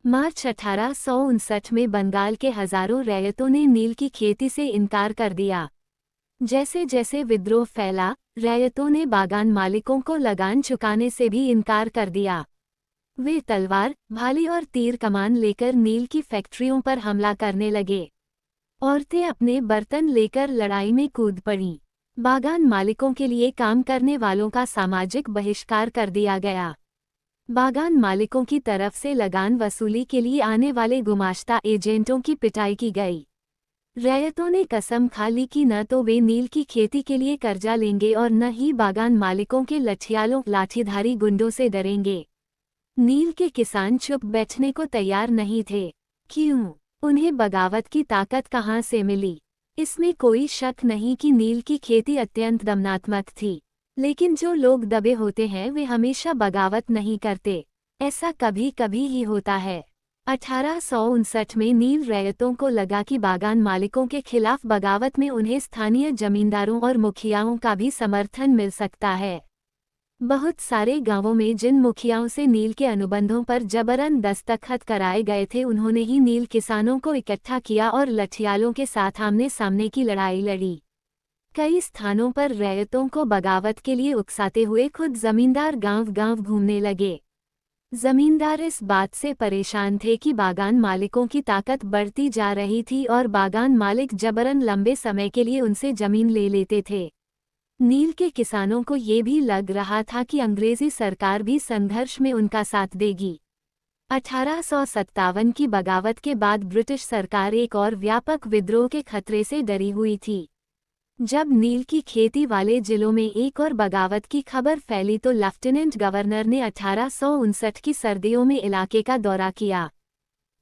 मार्च 1859 में बंगाल के हजारों रैयतों ने नील की खेती से इनकार कर दिया। जैसे जैसे विद्रोह फैला, रैयतों ने बागान मालिकों को लगान चुकाने से भी इनकार कर दिया। वे तलवार, भाली और तीर कमान लेकर नील की फैक्ट्रियों पर हमला करने लगे। औरतें अपने बर्तन लेकर लड़ाई में कूद पड़ीं। बागान मालिकों के लिए काम करने वालों का सामाजिक बहिष्कार कर दिया गया। बागान मालिकों की तरफ से लगान वसूली के लिए आने वाले गुमाश्ता एजेंटों की पिटाई की गई। रैयतों ने कसम खा ली कि न तो वे नील की खेती के लिए कर्जा लेंगे और न ही बागान मालिकों के लठियालों लाठीधारी गुंडों से डरेंगे। नील के किसान चुप बैठने को तैयार नहीं थे। क्यों? उन्हें बगावत की ताकत कहाँ से मिली? इसमें कोई शक नहीं कि नील की खेती अत्यंत दमनात्मक थी। लेकिन जो लोग दबे होते हैं वे हमेशा बगावत नहीं करते। ऐसा कभी कभी ही होता है। 1859 में नील रैयतों को लगा कि बागान मालिकों के खिलाफ बगावत में उन्हें स्थानीय जमींदारों और मुखियाओं का भी समर्थन मिल सकता है। बहुत सारे गांवों में जिन मुखियाओं से नील के अनुबंधों पर जबरन दस्तखत कराए गए थे उन्होंने ही नील किसानों को इकट्ठा किया और लठियालों के साथ आमने सामने की लड़ाई लड़ी। कई स्थानों पर रैयतों को बगावत के लिए उकसाते हुए खुद जमींदार गांव-गांव घूमने लगे। जमींदार इस बात से परेशान थे कि बागान मालिकों की ताकत बढ़ती जा रही थी और बागान मालिक जबरन लंबे समय के लिए उनसे जमीन ले लेते थे। नील के किसानों को ये भी लग रहा था कि अंग्रेजी सरकार भी संघर्ष में उनका साथ देगी। 1857 की बगावत के बाद ब्रिटिश सरकार एक और व्यापक विद्रोह के खतरे से डरी हुई थी। जब नील की खेती वाले जिलों में एक और बगावत की खबर फैली तो लेफ्टिनेंट गवर्नर ने 1859 की सर्दियों में इलाके का दौरा किया।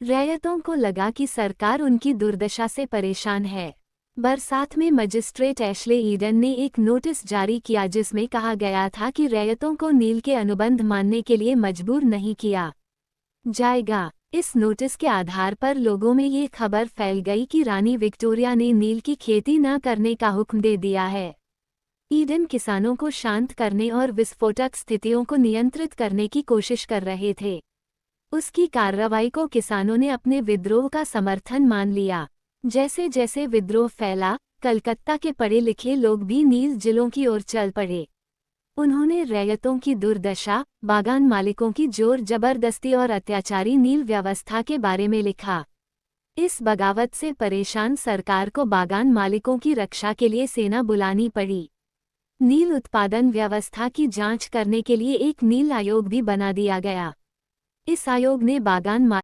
रैयतों को लगा कि सरकार उनकी दुर्दशा से परेशान है। बरसात में मजिस्ट्रेट एशले ईडन ने एक नोटिस जारी किया जिसमें कहा गया था कि रैयतों को नील के अनुबंध मानने के लिए मजबूर नहीं किया जाएगा। इस नोटिस के आधार पर लोगों में ये खबर फैल गई कि रानी विक्टोरिया ने नील की खेती न करने का हुक्म दे दिया है। ईडन किसानों को शांत करने और विस्फोटक स्थितियों को नियंत्रित करने की कोशिश कर रहे थे। उसकी कार्रवाई को किसानों ने अपने विद्रोह का समर्थन मान लिया। जैसे जैसे विद्रोह फैला, कलकत्ता के पढ़े लिखे लोग भी नील जिलों की ओर चल पड़े। उन्होंने रैयतों की दुर्दशा, बागान मालिकों की जोर जबरदस्ती और अत्याचारी नील व्यवस्था के बारे में लिखा। इस बगावत से परेशान सरकार को बागान मालिकों की रक्षा के लिए सेना बुलानी पड़ी। नील उत्पादन व्यवस्था की जांच करने के लिए एक नील आयोग भी बना दिया गया। इस आयोग ने बागान